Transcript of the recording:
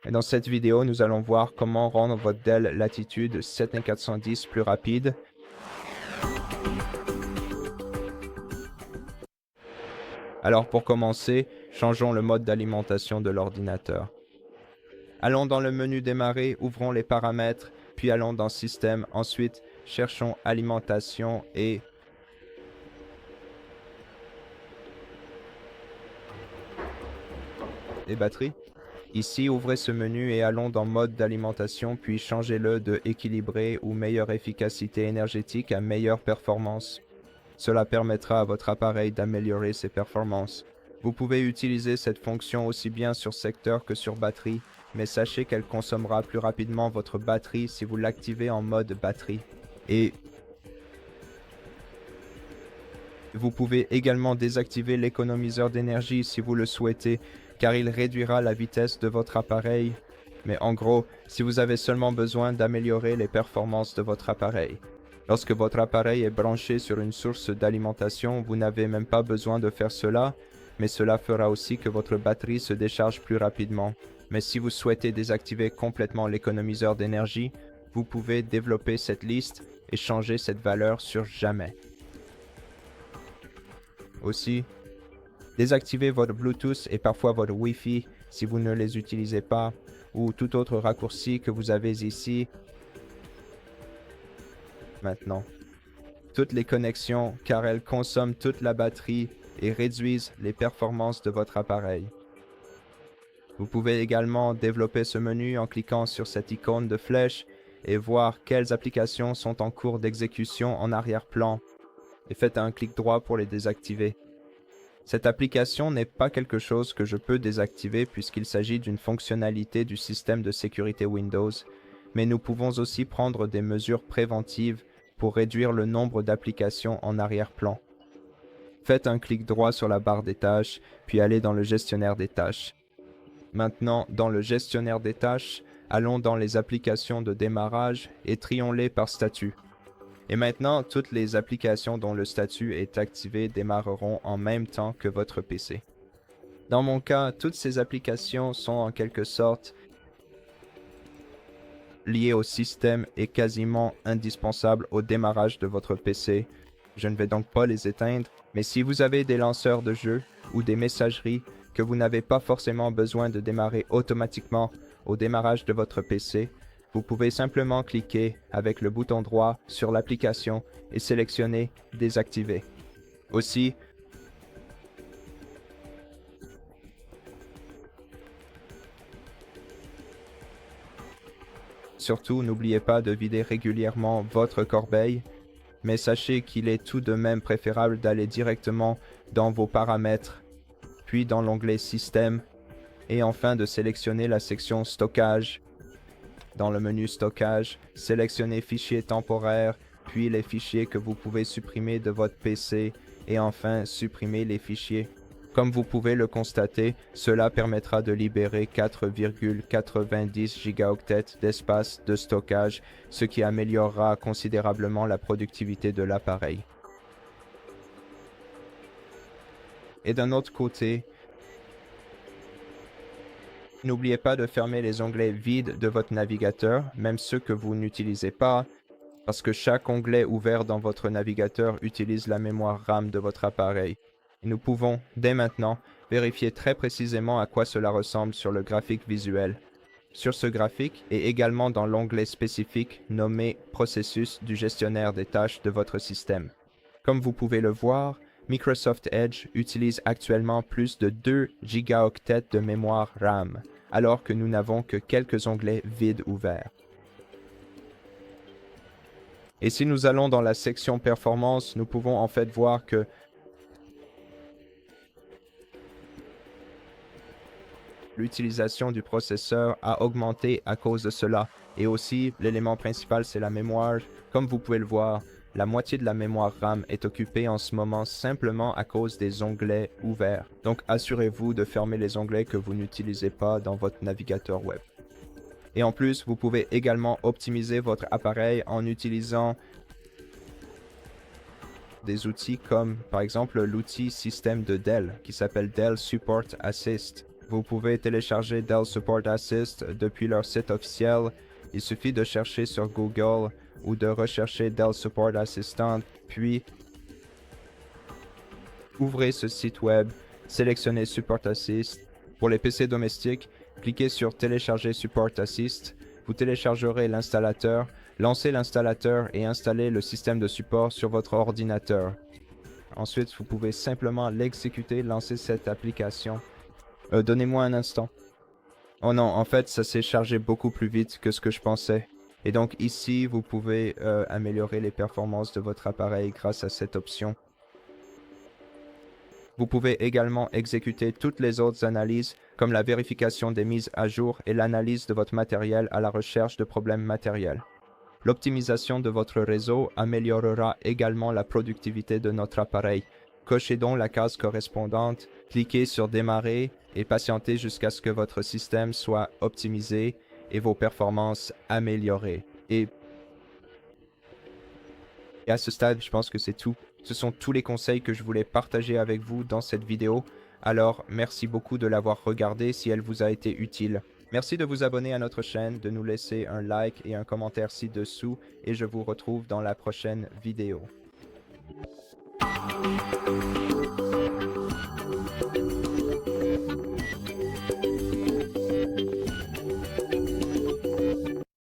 Et dans cette vidéo, nous allons voir comment rendre votre Dell Latitude 7410 plus rapide. Alors pour commencer, changeons le mode d'alimentation de l'ordinateur. Allons dans le menu Démarrer, ouvrons les paramètres, puis allons dans Système. Ensuite, cherchons Alimentation et batteries. Ici, ouvrez ce menu et allons dans Mode d'alimentation, puis changez-le de équilibré ou meilleure efficacité énergétique à meilleure performance. Cela permettra à votre appareil d'améliorer ses performances. Vous pouvez utiliser cette fonction aussi bien sur secteur que sur batterie, mais sachez qu'elle consommera plus rapidement votre batterie si vous l'activez en mode batterie. Et vous pouvez également désactiver l'économiseur d'énergie si vous le souhaitez, car il réduira la vitesse de votre appareil. Mais en gros, si vous avez seulement besoin d'améliorer les performances de votre appareil. Lorsque votre appareil est branché sur une source d'alimentation, vous n'avez même pas besoin de faire cela, mais cela fera aussi que votre batterie se décharge plus rapidement. Mais si vous souhaitez désactiver complètement l'économiseur d'énergie, vous pouvez développer cette liste et changer cette valeur sur jamais. Aussi, désactivez votre Bluetooth et parfois votre Wi-Fi si vous ne les utilisez pas, ou tout autre raccourci que vous avez ici. Maintenant, toutes les connexions car elles consomment toute la batterie et réduisent les performances de votre appareil. Vous pouvez également développer ce menu en cliquant sur cette icône de flèche et voir quelles applications sont en cours d'exécution en arrière-plan et faites un clic droit pour les désactiver. Cette application n'est pas quelque chose que je peux désactiver puisqu'il s'agit d'une fonctionnalité du système de sécurité Windows, mais nous pouvons aussi prendre des mesures préventives pour réduire le nombre d'applications en arrière-plan. Faites un clic droit sur la barre des tâches, puis allez dans le gestionnaire des tâches. Maintenant, dans le gestionnaire des tâches, allons dans les applications de démarrage et trions-les par statut. Et maintenant, toutes les applications dont le statut est activé démarreront en même temps que votre PC. Dans mon cas, toutes ces applications sont en quelque sorte liées au système et quasiment indispensables au démarrage de votre PC. Je ne vais donc pas les éteindre, mais si vous avez des lanceurs de jeux ou des messageries que vous n'avez pas forcément besoin de démarrer automatiquement au démarrage de votre PC, vous pouvez simplement cliquer avec le bouton droit sur l'application et sélectionner « Désactiver ». Aussi, surtout, n'oubliez pas de vider régulièrement votre corbeille, mais sachez qu'il est tout de même préférable d'aller directement dans vos paramètres, puis dans l'onglet « Système » et enfin de sélectionner la section « Stockage ». Dans le menu Stockage, sélectionnez Fichiers temporaires, puis les fichiers que vous pouvez supprimer de votre PC et enfin supprimer les fichiers. Comme vous pouvez le constater, cela permettra de libérer 4,90 gigaoctets d'espace de stockage, ce qui améliorera considérablement la productivité de l'appareil. Et d'un autre côté, n'oubliez pas de fermer les onglets vides de votre navigateur, même ceux que vous n'utilisez pas, parce que chaque onglet ouvert dans votre navigateur utilise la mémoire RAM de votre appareil. Et nous pouvons, dès maintenant, vérifier très précisément à quoi cela ressemble sur le graphique visuel. Sur ce graphique et également dans l'onglet spécifique nommé « Processus » du gestionnaire des tâches de votre système. Comme vous pouvez le voir, Microsoft Edge utilise actuellement plus de 2 gigaoctets de mémoire RAM, alors que nous n'avons que quelques onglets vides ouverts. Et si nous allons dans la section Performance, nous pouvons en fait voir que l'utilisation du processeur a augmenté à cause de cela. Et aussi, l'élément principal, c'est la mémoire. Comme vous pouvez le voir, la moitié de la mémoire RAM est occupée en ce moment simplement à cause des onglets ouverts. Donc assurez-vous de fermer les onglets que vous n'utilisez pas dans votre navigateur web. Et en plus, vous pouvez également optimiser votre appareil en utilisant des outils comme par exemple l'outil système de Dell qui s'appelle Dell Support Assist. Vous pouvez télécharger Dell Support Assist depuis leur site officiel. Il suffit de chercher sur Google ou de rechercher Dell Support Assistant, puis ouvrez ce site web, sélectionnez Support Assist. Pour les PC domestiques, cliquez sur Télécharger Support Assist. Vous téléchargerez l'installateur, lancez l'installateur et installez le système de support sur votre ordinateur. Ensuite, vous pouvez simplement l'exécuter, lancer cette application. Donnez-moi un instant. Oh non, en fait, ça s'est chargé beaucoup plus vite que ce que je pensais. Et donc ici, vous pouvez améliorer les performances de votre appareil grâce à cette option. Vous pouvez également exécuter toutes les autres analyses, comme la vérification des mises à jour et l'analyse de votre matériel à la recherche de problèmes matériels. L'optimisation de votre réseau améliorera également la productivité de notre appareil. Cochez donc la case correspondante, cliquez sur Démarrer et patientez jusqu'à ce que votre système soit optimisé et vos performances améliorées. Et à ce stade, je pense que c'est tout. Ce sont tous les conseils que je voulais partager avec vous dans cette vidéo. Alors, merci beaucoup de l'avoir regardé si elle vous a été utile. Merci de vous abonner à notre chaîne, de nous laisser un like et un commentaire ci-dessous et je vous retrouve dans la prochaine vidéo.